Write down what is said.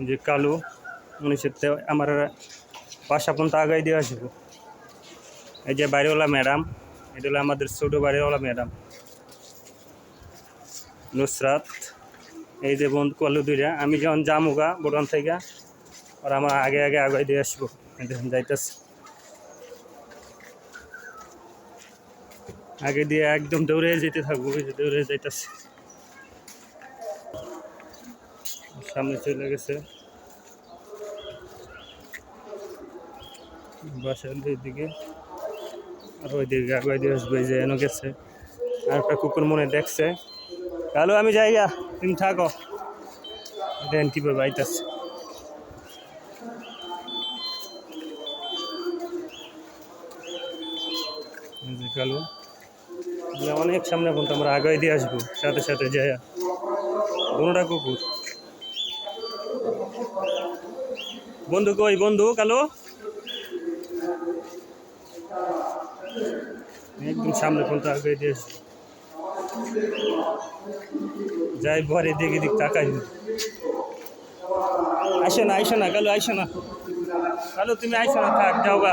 যে কালো উনিশের আমার বাসা পর্যন্ত আগাই দিয়ে আসবো। এই যে বাড়িওয়ালা ম্যাডাম, এটা হলো আমাদের ছোটো বাড়িওয়ালা ম্যাডাম নুসরাত। এই যে বন্ধু কালো দুইটা, আমি যখন জামুগা বোটান থেকে আর আমার আগে আগে আগাই দিয়ে আসবো। দেখুন যাইতেছে আগে দিয়ে একদম দৌড়ে যেতে থাকবো, দৌড়ে যাইতেছে, সামনে চলে গেছে বাসার দিকে। আর ওই দিকে আগাই দিয়ে আসবো, এই যে এনে গেছে। আর একটা কুকুর মনে দেখছে, কালো আমি যাই গা, তুমি থাকো। দেন কীভাবে আইতাছে, কালো অনেক সামনে পর্যন্ত আমরা আগাই দিয়ে আসবো সাথে সাথে যাইয়া। কোনোটা কুকুর বন্ধু কই, বন্ধু কালো একদম সামনে পর্যন্ত আগাই দিয়ে আসবো। যাই ঘরে দিকে দিক তাকাই, আইসো না কালো, আইসো না কালো, তুমি আইসো না, থাক যাও গা।